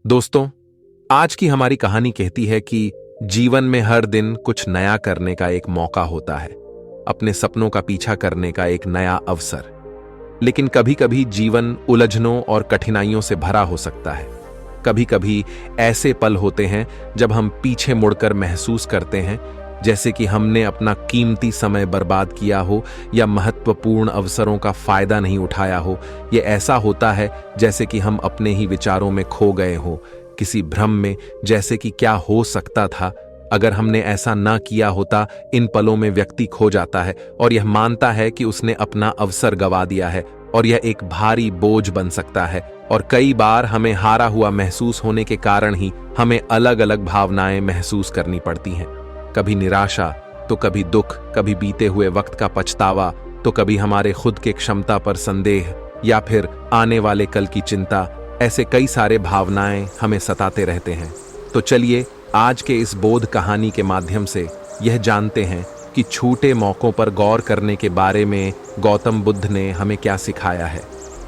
दोस्तों, आज की हमारी कहानी कहती है कि जीवन में हर दिन कुछ नया करने का एक मौका होता है, अपने सपनों का पीछा करने का एक नया अवसर। लेकिन कभी-कभी जीवन उलझनों और कठिनाइयों से भरा हो सकता है। कभी-कभी ऐसे पल होते हैं जब हम पीछे मुड़कर महसूस करते हैं जैसे कि हमने अपना कीमती समय बर्बाद किया हो या महत्वपूर्ण अवसरों का फायदा नहीं उठाया हो। ये ऐसा होता है जैसे कि हम अपने ही विचारों में खो गए हो, किसी भ्रम में, जैसे कि क्या हो सकता था अगर हमने ऐसा ना किया होता। इन पलों में व्यक्ति खो जाता है और यह मानता है कि उसने अपना अवसर गंवा दिया है, और यह एक भारी बोझ बन सकता है। और कई बार हमें हारा हुआ महसूस होने के कारण ही हमें अलग-अलग भावनाएं महसूस करनी पड़ती हैं। कभी निराशा, तो कभी दुख, कभी बीते हुए वक्त का पछतावा, तो कभी हमारे खुद के क्षमता पर संदेह, या फिर आने वाले कल की चिंता। ऐसे कई सारे भावनाएं हमें सताते रहते हैं। तो चलिए आज के इस बोध कहानी के माध्यम से यह जानते हैं कि छूटे मौकों पर गौर करने के बारे में गौतम बुद्ध ने हमें क्या सिखाया है।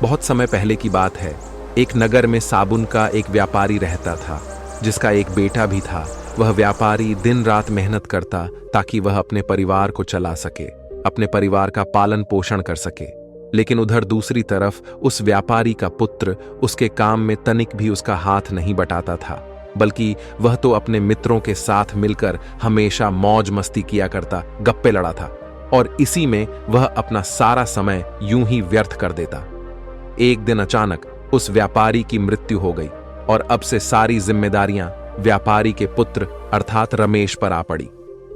बहुत समय पहले की बात है। एक नगर में साबुन का एक व्यापारी रहता था, जिसका एक बेटा भी था। वह व्यापारी दिन रात मेहनत करता ताकि वह अपने परिवार को चला सके, अपने परिवार का पालन पोषण कर सके। लेकिन उधर दूसरी तरफ उस व्यापारी का पुत्र उसके काम में तनिक भी उसका हाथ नहीं बटाता था, बल्कि वह तो अपने मित्रों के साथ मिलकर हमेशा मौज मस्ती किया करता, गप्पे लड़ा था, और इसी में वह अपना सारा समय यूं ही व्यर्थ कर देता। एक दिन अचानक उस व्यापारी की मृत्यु हो गई, और अब से सारी जिम्मेदारियां व्यापारी के पुत्र अर्थात रमेश पर आ पड़ी।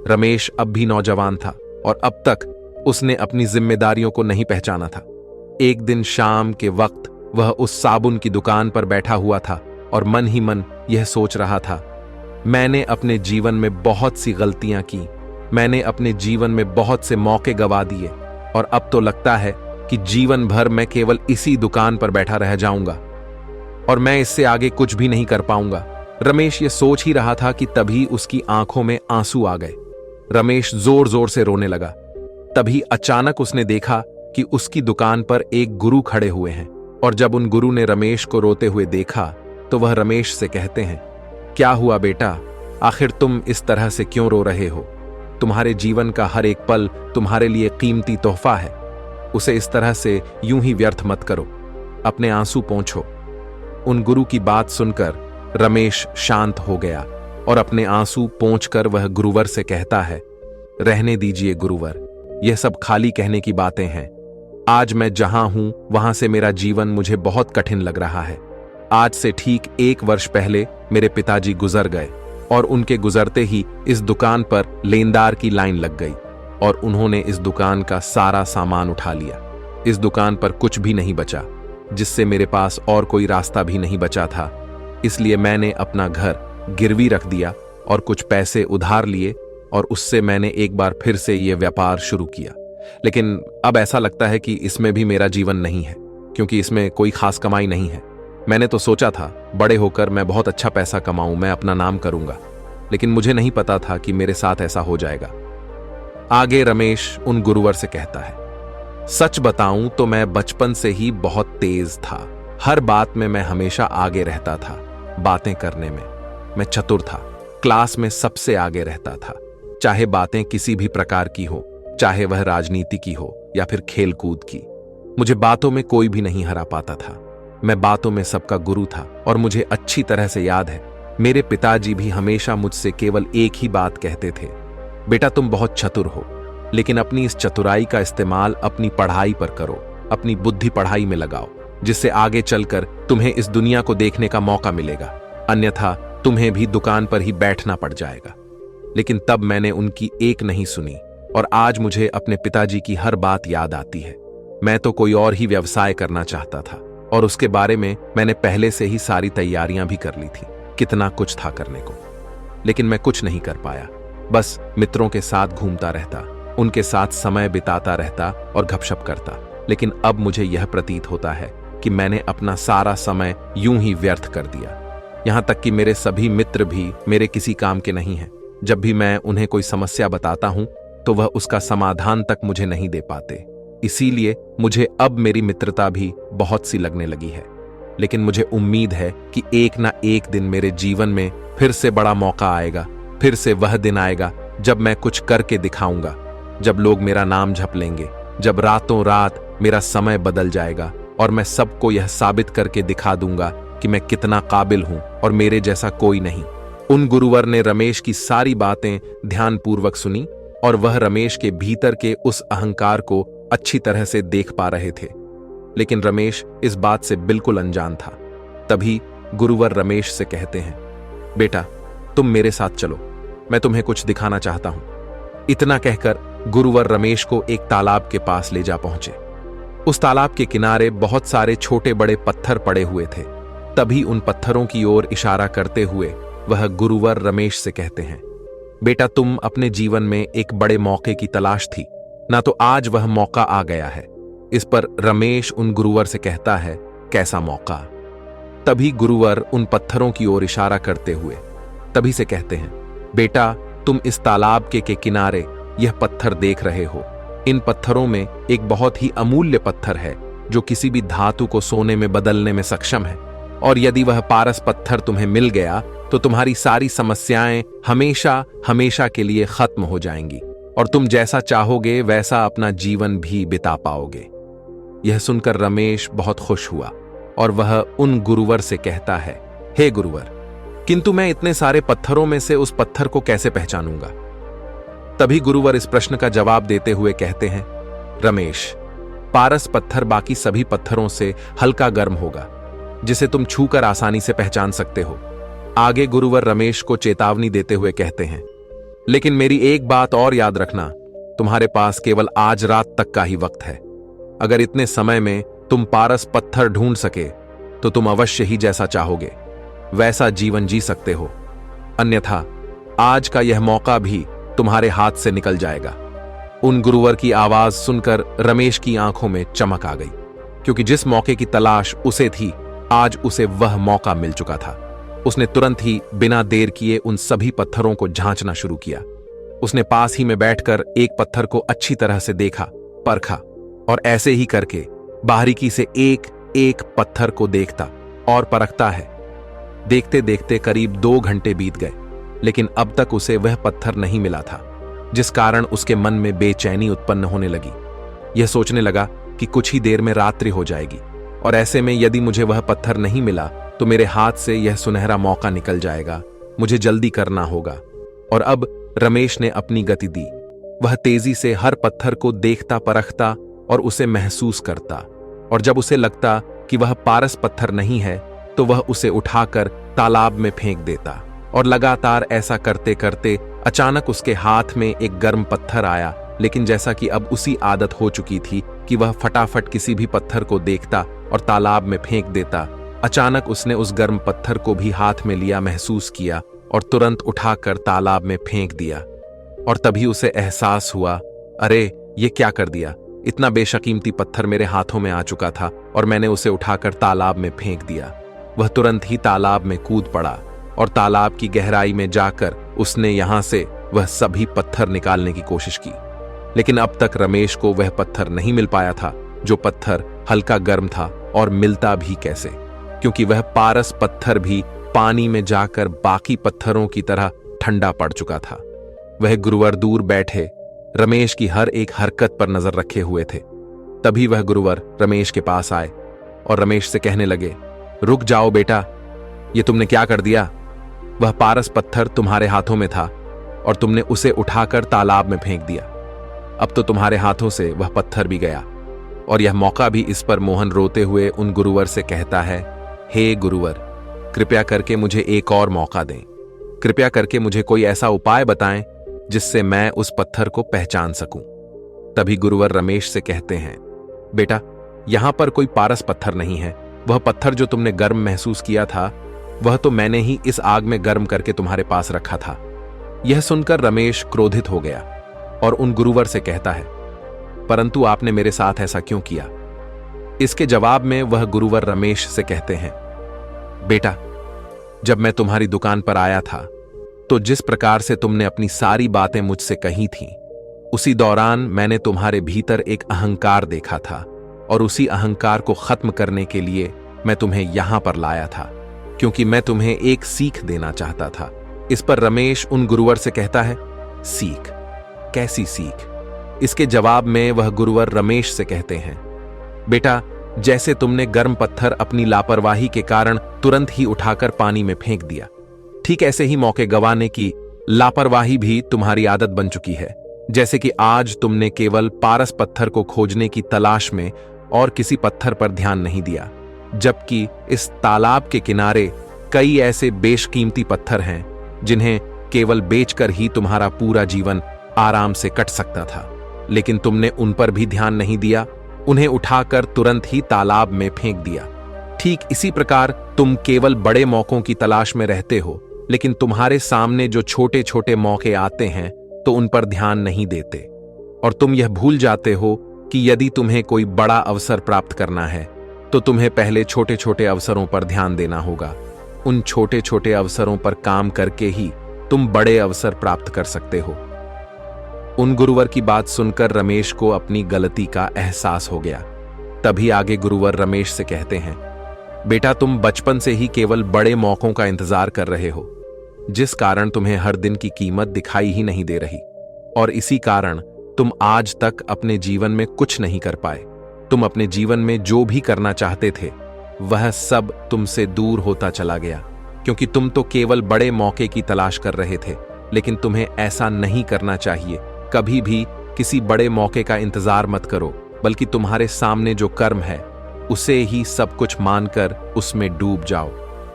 रमेश अब भी नौजवान था और अब तक उसने अपनी जिम्मेदारियों को नहीं पहचाना था। एक दिन शाम के वक्त वह उस साबुन की दुकान पर बैठा हुआ था और मन ही मन यह सोच रहा था, मैंने अपने जीवन में बहुत सी गलतियां की, मैंने अपने जीवन में बहुत से मौके गंवा दिए, और अब तो लगता है कि जीवन भर मैं केवल इसी दुकान पर बैठा रह जाऊंगा और मैं इससे आगे कुछ भी नहीं कर पाऊंगा। रमेश ये सोच ही रहा था कि तभी उसकी आंखों में आंसू आ गए। रमेश जोर जोर से रोने लगा। तभी अचानक उसने देखा कि उसकी दुकान पर एक गुरु खड़े हुए हैं, और जब उन गुरु ने रमेश को रोते हुए देखा तो वह रमेश से कहते हैं, क्या हुआ बेटा, आखिर तुम इस तरह से क्यों रो रहे हो? तुम्हारे जीवन का हर एक पल तुम्हारे लिए कीमती तोहफा है, उसे इस तरह से यूं ही व्यर्थ मत करो, अपने आंसू पोंछो। उन गुरु की बात सुनकर रमेश शांत हो गया और अपने आंसू पोंछकर वह गुरुवर से कहता है, रहने दीजिए गुरुवर, यह सब खाली कहने की बातें हैं। आज मैं जहां हूं वहां से मेरा जीवन मुझे बहुत कठिन लग रहा है। आज से ठीक 1 वर्ष पहले मेरे पिताजी गुजर गए, और उनके गुजरते ही इस दुकान पर लेनदार की लाइन लग गई, और उन्होंने इस दुकान का सारा सामान उठा लिया। इस दुकान पर कुछ भी नहीं बचा, जिससे मेरे पास और कोई रास्ता भी नहीं बचा था। इसलिए मैंने अपना घर गिरवी रख दिया और कुछ पैसे उधार लिए, और उससे मैंने एक बार फिर से यह व्यापार शुरू किया। लेकिन अब ऐसा लगता है कि इसमें भी मेरा जीवन नहीं है, क्योंकि इसमें कोई खास कमाई नहीं है। मैंने तो सोचा था बड़े होकर मैं बहुत अच्छा पैसा कमाऊं, मैं अपना नाम करूंगा, लेकिन मुझे नहीं पता था कि मेरे साथ ऐसा हो जाएगा। आगे रमेश उन गुरुवर से कहता है, सच बताऊं तो मैं बचपन से ही बहुत तेज था। हर बात में मैं हमेशा आगे रहता था। बातें करने में मैं चतुर था, क्लास में सबसे आगे रहता था, चाहे बातें किसी भी प्रकार की हो, चाहे वह राजनीति की हो या फिर खेल कूद की। मुझे बातों में कोई भी नहीं हरा पाता था। मैं बातों में सबका गुरु था, और मुझे अच्छी तरह से याद है मेरे पिताजी भी हमेशा मुझसे केवल एक ही बात कहते थे, बेटा तुम बहुत चतुर हो, लेकिन अपनी इस चतुराई का इस्तेमाल अपनी पढ़ाई पर करो, अपनी बुद्धि पढ़ाई में लगाओ, जिससे आगे चलकर तुम्हें इस दुनिया को देखने का मौका मिलेगा, अन्यथा तुम्हें भी दुकान पर ही बैठना पड़ जाएगा। लेकिन तब मैंने उनकी एक नहीं सुनी, और आज मुझे अपने पिताजी की हर बात याद आती है। मैं तो कोई और ही व्यवसाय करना चाहता था, और उसके बारे में मैंने पहले से ही सारी तैयारियां भी कर ली थी। कितना कुछ था करने को, लेकिन मैं कुछ नहीं कर पाया। बस मित्रों के साथ घूमता रहता, उनके साथ समय बिताता रहता और गपशप करता। लेकिन अब मुझे यह प्रतीत होता है कि मैंने अपना सारा समय यूं ही व्यर्थ कर दिया। यहां तक कि मेरे सभी मित्र भी मेरे किसी काम के नहीं हैं। जब भी मैं उन्हें कोई समस्या बताता हूं तो वह उसका समाधान तक मुझे नहीं दे पाते। इसीलिए मुझे अब मेरी मित्रता भी बहुत सी लगने लगी है। लेकिन मुझे उम्मीद है कि एक ना एक दिन मेरे जीवन में फिर से बड़ा मौका आएगा, फिर से वह दिन आएगा जब मैं कुछ करके दिखाऊंगा, जब लोग मेरा नाम झप लेंगे, जब रातों रात मेरा समय बदल जाएगा और मैं सबको यह साबित करके दिखा दूंगा कि मैं कितना काबिल हूं और मेरे जैसा कोई नहीं। उन गुरुवर ने रमेश की सारी बातें ध्यानपूर्वक सुनी और वह रमेश के भीतर के उस अहंकार को अच्छी तरह से देख पा रहे थे, लेकिन रमेश इस बात से बिल्कुल अनजान था। तभी गुरुवर रमेश से कहते हैं, बेटा तुम मेरे साथ चलो, मैं तुम्हें कुछ दिखाना चाहता हूं। इतना कहकर गुरुवर रमेश को एक तालाब के पास ले जा पहुंचे। उस तालाब के किनारे बहुत सारे छोटे बड़े पत्थर पड़े हुए थे। तभी उन पत्थरों की ओर इशारा करते हुए वह गुरुवर रमेश से कहते हैं, बेटा तुम अपने जीवन में एक बड़े मौके की तलाश थी ना, तो आज वह मौका आ गया है। इस पर रमेश उन गुरुवर से कहता है, कैसा मौका? तभी गुरुवर उन पत्थरों की ओर इशारा करते हुए तभी से कहते हैं, बेटा तुम इस तालाब के किनारे यह पत्थर देख रहे हो। इन पत्थरों में एक बहुत ही अमूल्य पत्थर है जो किसी भी धातु को सोने में बदलने में सक्षम है, और यदि वह पारस पत्थर तुम्हें मिल गया तो तुम्हारी सारी समस्याएं हमेशा हमेशा के लिए खत्म हो जाएंगी और तुम जैसा चाहोगे वैसा अपना जीवन भी बिता पाओगे। यह सुनकर रमेश बहुत खुश हुआ और वह उन गुरुवर से कहता है, हे गुरुवर, किंतु मैं इतने सारे पत्थरों में से उस पत्थर को कैसे पहचानूंगा? तभी गुरुवर इस प्रश्न का जवाब देते हुए कहते हैं, रमेश, पारस पत्थर बाकी सभी पत्थरों से हल्का गर्म होगा, जिसे तुम छूकर आसानी से पहचान सकते हो। आगे गुरुवर रमेश को चेतावनी देते हुए कहते हैं, लेकिन मेरी एक बात और याद रखना, तुम्हारे पास केवल आज रात तक का ही वक्त है। अगर इतने समय में तुम पारस पत्थर ढूंढ सके तो तुम अवश्य ही जैसा चाहोगे वैसा जीवन जी सकते हो, अन्यथा आज का यह मौका भी तुम्हारे हाथ से निकल जाएगा। उन गुरुवर की आवाज सुनकर रमेश की आंखों में चमक आ गई, क्योंकि जिस मौके की तलाश उसे थी आज उसे वह मौका मिल चुका था। उसने तुरंत ही बिना देर किए उन सभी पत्थरों को जांचना शुरू किया। उसने पास ही में बैठकर एक पत्थर को अच्छी तरह से देखा, परखा, और ऐसे ही करके बारीकी से एक एक पत्थर को देखता और परखता है। देखते देखते करीब 2 घंटे बीत गए, लेकिन अब तक उसे वह पत्थर नहीं मिला था, जिस कारण उसके मन में बेचैनी उत्पन्न होने लगी। यह सोचने लगा कि कुछ ही देर में रात्रि हो जाएगी और ऐसे में यदि मुझे वह पत्थर नहीं मिला तो मेरे हाथ से यह सुनहरा मौका निकल जाएगा, मुझे जल्दी करना होगा। और अब रमेश ने अपनी गति दी। वह तेजी से हर पत्थर को देखता, परखता और उसे महसूस करता, और जब उसे लगता कि वह पारस पत्थर नहीं है तो वह उसे उठाकर तालाब में फेंक देता। और लगातार ऐसा करते करते अचानक उसके हाथ में एक गर्म पत्थर आया, लेकिन जैसा कि अब उसी आदत हो चुकी थी कि वह फटाफट किसी भी पत्थर को देखता और तालाब में फेंक देता, अचानक उसने उस गर्म पत्थर को भी हाथ में लिया, महसूस किया और तुरंत उठाकर तालाब में फेंक दिया। और तभी उसे एहसास हुआ, अरे ये क्या कर दिया? इतना बेशकीमती पत्थर मेरे हाथों में आ चुका था और मैंने उसे उठाकर तालाब में फेंक दिया। वह तुरंत ही तालाब में कूद पड़ा और तालाब की गहराई में जाकर उसने यहां से वह सभी पत्थर निकालने की कोशिश की, लेकिन अब तक रमेश को वह पत्थर नहीं मिल पाया था, जो पत्थर हल्का गर्म था, और मिलता भी कैसे, क्योंकि वह पारस पत्थर भी पानी में जाकर बाकी पत्थरों की तरह ठंडा पड़ चुका था। वह गुरुवर दूर बैठे रमेश की हर एक हरकत पर नजर रखे हुए थे। तभी वह गुरुवर रमेश के पास आए और रमेश से कहने लगे, रुक जाओ बेटा, ये तुमने क्या कर दिया? वह पारस पत्थर तुम्हारे हाथों में था और तुमने उसे उठाकर तालाब में फेंक दिया। अब तो तुम्हारे हाथों से वह पत्थर भी गया। और यह मौका भी इस पर मोहन रोते हुए उन गुरुवर से कहता है, हे गुरुवर, कृपया करके मुझे एक और मौका दें। कृपया करके मुझे कोई ऐसा उपाय बताएं जिससे मैं उस पत्थर को पहचान सकूं। तभी गुरुवर रमेश से कहते हैं, बेटा यहां पर कोई पारस पत्थर नहीं है। वह पत्थर जो तुमने गर्म महसूस किया था वह तो मैंने ही इस आग में गर्म करके तुम्हारे पास रखा था। यह सुनकर रमेश क्रोधित हो गया और उन गुरुवर से कहता है, परंतु आपने मेरे साथ ऐसा क्यों किया? इसके जवाब में वह गुरुवर रमेश से कहते हैं, बेटा जब मैं तुम्हारी दुकान पर आया था तो जिस प्रकार से तुमने अपनी सारी बातें मुझसे कही थीं, उसी दौरान मैंने तुम्हारे भीतर एक अहंकार देखा था और उसी अहंकार को खत्म करने के लिए मैं तुम्हें यहां पर लाया था क्योंकि मैं तुम्हें एक सीख देना चाहता था। इस पर रमेश उन गुरुवर से कहता है, सीख? कैसी सीख? इसके जवाब में वह गुरुवर रमेश से कहते हैं, बेटा, जैसे तुमने गर्म पत्थर अपनी लापरवाही के कारण तुरंत ही उठाकर पानी में फेंक दिया, ठीक ऐसे ही मौके गंवाने की लापरवाही भी तुम्हारी आदत बन चुकी है। जैसे कि आज तुमने केवल पारस पत्थर को खोजने की तलाश में और किसी पत्थर पर ध्यान नहीं दिया, जबकि इस तालाब के किनारे कई ऐसे बेशकीमती पत्थर हैं जिन्हें केवल बेचकर ही तुम्हारा पूरा जीवन आराम से कट सकता था, लेकिन तुमने उन पर भी ध्यान नहीं दिया, उन्हें उठाकर तुरंत ही तालाब में फेंक दिया। ठीक इसी प्रकार तुम केवल बड़े मौकों की तलाश में रहते हो, लेकिन तुम्हारे सामने जो छोटे छोटे मौके आते हैं तो उन पर ध्यान नहीं देते, और तुम यह भूल जाते हो कि यदि तुम्हें कोई बड़ा अवसर प्राप्त करना है तो तुम्हें पहले छोटे छोटे अवसरों पर ध्यान देना होगा। उन छोटे छोटे अवसरों पर काम करके ही तुम बड़े अवसर प्राप्त कर सकते हो। उन गुरुवर की बात सुनकर रमेश को अपनी गलती का एहसास हो गया। तभी आगे गुरुवर रमेश से कहते हैं, बेटा, तुम बचपन से ही केवल बड़े मौकों का इंतजार कर रहे हो, जिस कारण तुम्हें हर दिन की कीमत दिखाई ही नहीं दे रही, और इसी कारण तुम आज तक अपने जीवन में कुछ नहीं कर पाए। तुम अपने जीवन में जो भी करना चाहते थे वह सब तुमसे दूर होता चला गया, क्योंकि तुम तो केवल बड़े मौके की तलाश कर रहे थे। लेकिन तुम्हें ऐसा नहीं करना चाहिए। कभी भी किसी बड़े मौके का इंतजार मत करो, बल्कि तुम्हारे सामने जो कर्म है उसे ही सब कुछ मानकर उसमें डूब जाओ,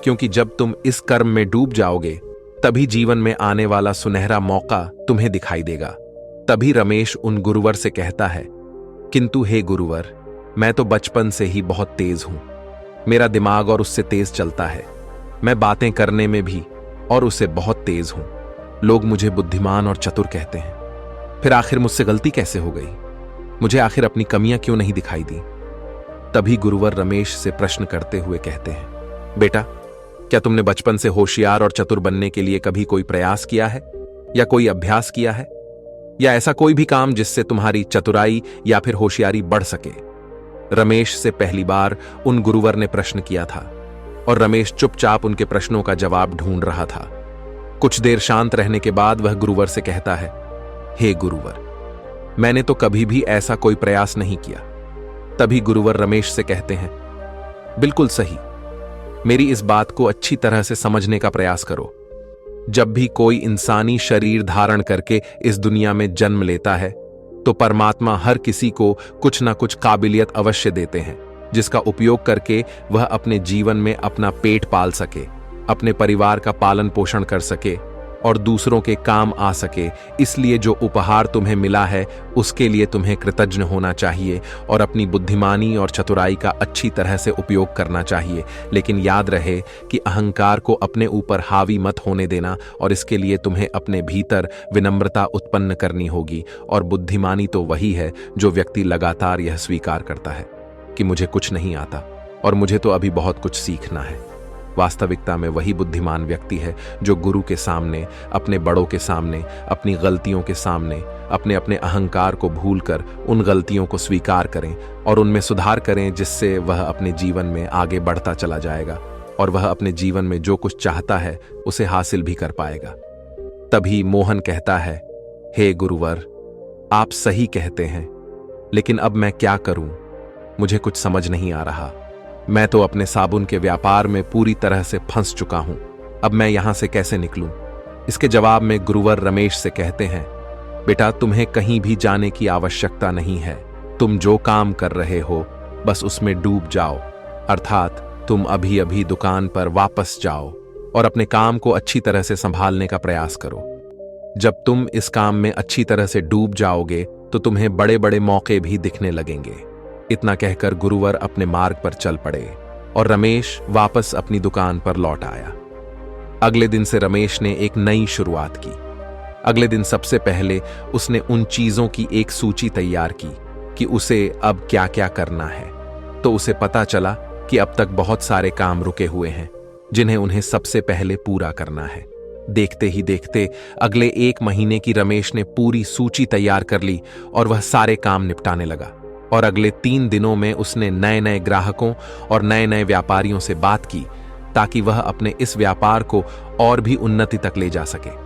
क्योंकि जब तुम इस कर्म में डूब जाओगे तभी जीवन में आने वाला सुनहरा मौका तुम्हें दिखाई देगा। तभी रमेश उन गुरुवर से कहता है, किंतु हे गुरुवर, मैं तो बचपन से ही बहुत तेज हूं। मेरा दिमाग और उससे तेज चलता है। मैं बातें करने में भी और उससे बहुत तेज हूं। लोग मुझे बुद्धिमान और चतुर कहते हैं। फिर आखिर मुझसे गलती कैसे हो गई? मुझे आखिर अपनी कमियां क्यों नहीं दिखाई दी? तभी गुरुवर रमेश से प्रश्न करते हुए कहते हैं, बेटा, क्या तुमने बचपन से होशियार और चतुर बनने के लिए कभी कोई प्रयास किया है या कोई अभ्यास किया है, या ऐसा कोई भी काम जिससे तुम्हारी चतुराई या फिर होशियारी बढ़ सके? रमेश से पहली बार उन गुरुवर ने प्रश्न किया था और रमेश चुपचाप उनके प्रश्नों का जवाब ढूंढ रहा था। कुछ देर शांत रहने के बाद वह गुरुवर से कहता है, हे गुरुवर, मैंने तो कभी भी ऐसा कोई प्रयास नहीं किया। तभी गुरुवर रमेश से कहते हैं, बिल्कुल सही। मेरी इस बात को अच्छी तरह से समझने का प्रयास करो। जब भी कोई इंसानी शरीर धारण करके इस दुनिया में जन्म लेता है तो परमात्मा हर किसी को कुछ ना कुछ काबिलियत अवश्य देते हैं, जिसका उपयोग करके वह अपने जीवन में अपना पेट पाल सके, अपने परिवार का पालन पोषण कर सके और दूसरों के काम आ सके। इसलिए जो उपहार तुम्हें मिला है उसके लिए तुम्हें कृतज्ञ होना चाहिए और अपनी बुद्धिमानी और चतुराई का अच्छी तरह से उपयोग करना चाहिए। लेकिन याद रहे कि अहंकार को अपने ऊपर हावी मत होने देना, और इसके लिए तुम्हें अपने भीतर विनम्रता उत्पन्न करनी होगी। और बुद्धिमानी तो वही है जो व्यक्ति लगातार यह स्वीकार करता है कि मुझे कुछ नहीं आता और मुझे तो अभी बहुत कुछ सीखना है। वास्तविकता में वही बुद्धिमान व्यक्ति है जो गुरु के सामने, अपने बड़ों के सामने, अपनी गलतियों के सामने अपने अपने अहंकार को भूलकर उन गलतियों को स्वीकार करें और उनमें सुधार करें, जिससे वह अपने जीवन में आगे बढ़ता चला जाएगा और वह अपने जीवन में जो कुछ चाहता है उसे हासिल भी कर पाएगा। तभी मोहन कहता है, हे गुरुवर, आप सही कहते हैं, लेकिन अब मैं क्या करूं? मुझे कुछ समझ नहीं आ रहा। मैं तो अपने साबुन के व्यापार में पूरी तरह से फंस चुका हूं। अब मैं यहां से कैसे निकलूं? इसके जवाब में गुरुवर रमेश से कहते हैं, बेटा, तुम्हें कहीं भी जाने की आवश्यकता नहीं है। तुम जो काम कर रहे हो बस उसमें डूब जाओ, अर्थात तुम अभी अभी दुकान पर वापस जाओ और अपने काम को अच्छी तरह से संभालने का प्रयास करो। जब तुम इस काम में अच्छी तरह से डूब जाओगे तो तुम्हें बड़े बड़े मौके भी दिखने लगेंगे। इतना कहकर गुरुवर अपने मार्ग पर चल पड़े और रमेश वापस अपनी दुकान पर लौट आया। अगले दिन से रमेश ने एक नई शुरुआत की। अगले दिन सबसे पहले उसने उन चीजों की एक सूची तैयार की कि उसे अब क्या क्या करना है। तो उसे पता चला कि अब तक बहुत सारे काम रुके हुए हैं जिन्हें उन्हें सबसे पहले पूरा करना है। देखते ही देखते अगले 1 महीने की रमेश ने पूरी सूची तैयार कर ली और वह सारे काम निपटाने लगा और अगले 3 दिनों में उसने नए नए ग्राहकों और नए नए व्यापारियों से बात की ताकि वह अपने इस व्यापार को और भी उन्नति तक ले जा सके।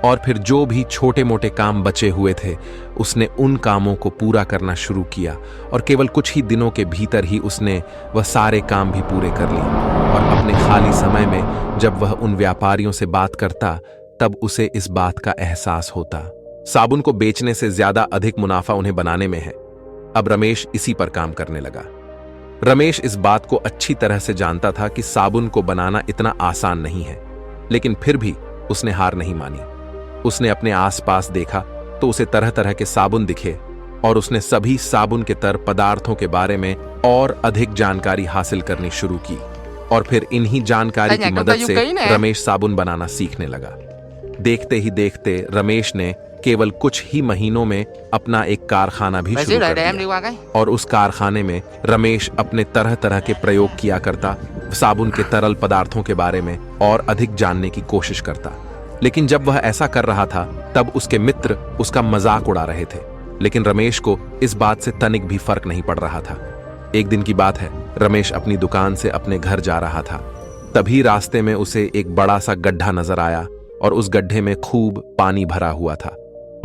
और फिर जो भी छोटे मोटे काम बचे हुए थे उसने उन कामों को पूरा करना शुरू किया और केवल कुछ ही दिनों के भीतर ही उसने वह सारे काम भी पूरे कर लिए। और अपने खाली समय में जब वह उन व्यापारियों से बात करता तब उसे इस बात का एहसास होता साबुन को बेचने से ज्यादा अधिक मुनाफा उन्हें बनाने में है। अब रमेश इसी पर काम करने लगा। रमेश इस बात को अच्छी तरह से जानता था कि साबुन को बनाना इतना आसान नहीं है, लेकिन फिर भी उसने हार नहीं मानी। उसने अपने आसपास देखा तो उसे तरह तरह के साबुन दिखे और उसने सभी साबुन के तर पदार्थों के बारे में और अधिक जानकारी हासिल करनी शुरू की। और फिर इन्हीं जानकारी की मदद से रमेश साबुन बनाना सीखने लगा। देखते ही देखते रमेश ने केवल कुछ ही महीनों में अपना एक कारखाना भी शुरू कर दिया। और उस कारखाने में रमेश अपने तरह तरह के प्रयोग किया करता, साबुन के तरल पदार्थों के बारे में और अधिक जानने की कोशिश करता। लेकिन जब वह ऐसा कर रहा था तब उसके मित्र उसका मजाक उड़ा रहे थे, लेकिन रमेश को इस बात से तनिक भी फर्क नहीं पड़ रहा था। एक दिन की बात है, रमेश अपनी दुकान से अपने घर जा रहा था। तभी रास्ते में उसे एक बड़ा सा गड्ढा नजर आया और उस गड्ढे में खूब पानी भरा हुआ था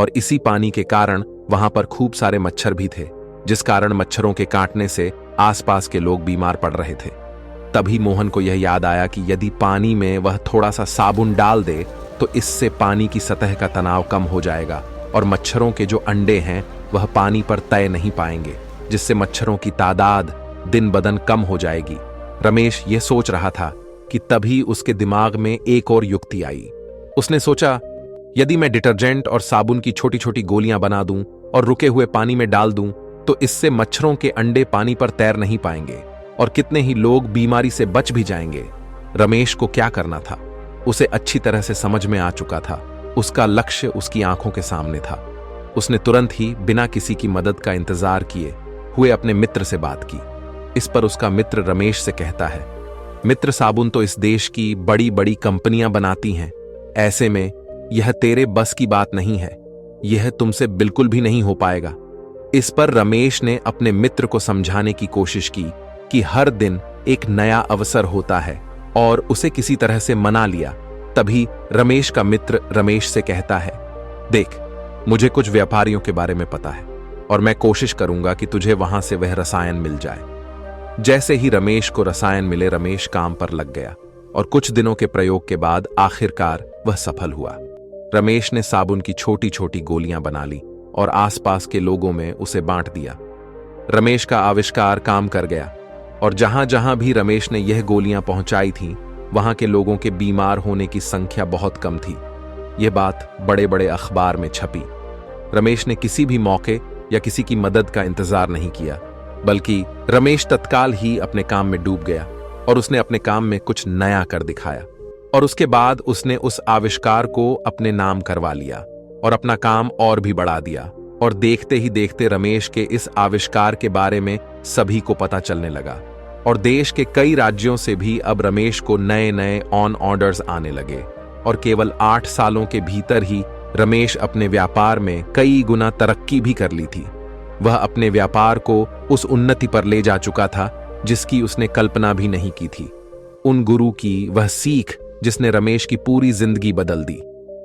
और इसी पानी के कारण वहां पर खूब सारे मच्छर भी थे, जिस कारण मच्छरों के काटने से आसपास के लोग बीमार पड़ रहे थे। तभी मोहन को यह याद आया कि यदि पानी में वह थोड़ा सा साबुन डाल दे तो इससे पानी की सतह का तनाव कम हो जाएगा और मच्छरों के जो अंडे हैं वह पानी पर तय नहीं पाएंगे, जिससे मच्छरों की तादाद दिन बदन कम हो जाएगी। रमेश यह सोच रहा था कि तभी उसके दिमाग में एक और युक्ति आई। उसने सोचा, यदि मैं डिटर्जेंट और साबुन की छोटी छोटी गोलियां बना दूं और रुके हुए पानी में डाल दूं तो इससे मच्छरों के अंडे पानी पर तैर नहीं पाएंगे और कितने ही लोग बीमारी से बच भी जाएंगे। रमेश को क्या करना था उसे अच्छी तरह से समझ में आ चुका था। उसका लक्ष्य उसकी आंखों के सामने था। उसने तुरंत ही बिना किसी की मदद का इंतजार किए हुए अपने मित्र से बात की। इस पर उसका मित्र रमेश से कहता है, मित्र, साबुन तो इस देश की बड़ी बड़ी कंपनियां बनाती हैं, ऐसे में यह तेरे बस की बात नहीं है, यह तुमसे बिल्कुल भी नहीं हो पाएगा। इस पर रमेश ने अपने मित्र को समझाने की कोशिश की कि हर दिन एक नया अवसर होता है और उसे किसी तरह से मना लिया। तभी रमेश का मित्र रमेश से कहता है, देख, मुझे कुछ व्यापारियों के बारे में पता है और मैं कोशिश करूंगा कि तुझे वहां से वह रसायन मिल जाए। जैसे ही रमेश को रसायन मिले रमेश काम पर लग गया और कुछ दिनों के प्रयोग के बाद आखिरकार वह सफल हुआ। रमेश ने साबुन की छोटी छोटी गोलियां बना ली और आसपास के लोगों में उसे बांट दिया। रमेश का आविष्कार काम कर गया और जहां जहां भी रमेश ने यह गोलियां पहुंचाई थीं, वहां के लोगों के बीमार होने की संख्या बहुत कम थी। यह बात बड़े बड़े अखबार में छपी। रमेश ने किसी भी मौके या किसी की मदद का इंतजार नहीं किया, बल्कि रमेश तत्काल ही अपने काम में डूब गया और उसने अपने काम में कुछ नया कर दिखाया। और उसके बाद उसने उस आविष्कार को अपने नाम करवा लिया और अपना काम और भी बढ़ा दिया। और देखते ही देखते रमेश के इस आविष्कार के बारे में सभी को पता चलने लगा और देश के कई राज्यों से भी अब रमेश को नए नए ऑन ऑर्डर्स आने लगे। और केवल 8 सालों के भीतर ही रमेश अपने व्यापार में कई गुना तरक्की भी कर ली थी। वह अपने व्यापार को उस उन्नति पर ले जा चुका था जिसकी उसने कल्पना भी नहीं की थी। उन गुरु की वह सीख जिसने रमेश की पूरी जिंदगी बदल दी,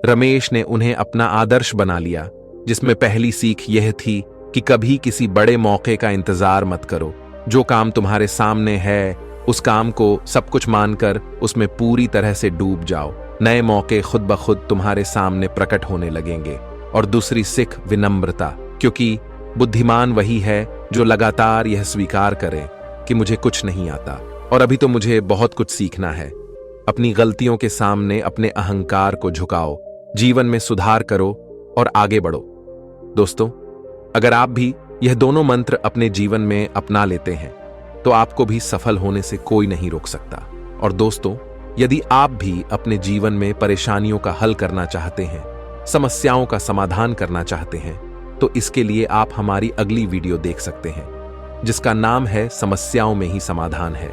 रमेश ने उन्हें अपना आदर्श बना लिया, जिसमें पहली सीख यह थी कि कभी किसी बड़े मौके का इंतजार मत करो। जो काम तुम्हारे सामने है उस काम को सब कुछ मानकर उसमें पूरी तरह से डूब जाओ। नए मौके खुद ब खुद तुम्हारे सामने प्रकट होने लगेंगे। और दूसरी सीख विनम्रता, क्योंकि बुद्धिमान वही है जो लगातार यह स्वीकार करे कि मुझे कुछ नहीं आता और अभी तो मुझे बहुत कुछ सीखना है। अपनी गलतियों के सामने अपने अहंकार को झुकाओ, जीवन में सुधार करो और आगे बढ़ो। दोस्तों, अगर आप भी यह दोनों मंत्र अपने जीवन में अपना लेते हैं तो आपको भी सफल होने से कोई नहीं रोक सकता। और दोस्तों, यदि आप भी अपने जीवन में परेशानियों का हल करना चाहते हैं, समस्याओं का समाधान करना चाहते हैं, तो इसके लिए आप हमारी अगली वीडियो देख सकते हैं जिसका नाम है समस्याओं में ही समाधान है।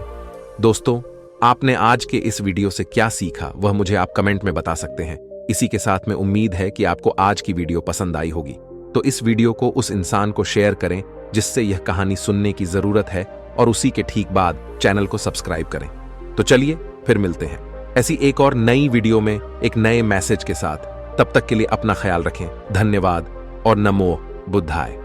दोस्तों, आपने आज के इस वीडियो से क्या सीखा वह मुझे आप कमेंट में बता सकते हैं। इसी के साथ में उम्मीद है कि आपको आज की वीडियो पसंद आई होगी, तो इस वीडियो को उस इंसान को शेयर करें जिससे यह कहानी सुनने की जरूरत है, और उसी के ठीक बाद चैनल को सब्सक्राइब करें। तो चलिए फिर मिलते हैं ऐसी एक और नई वीडियो में एक नए मैसेज के साथ। तब तक के लिए अपना ख्याल रखें। धन्यवाद और नमो बुद्धाय।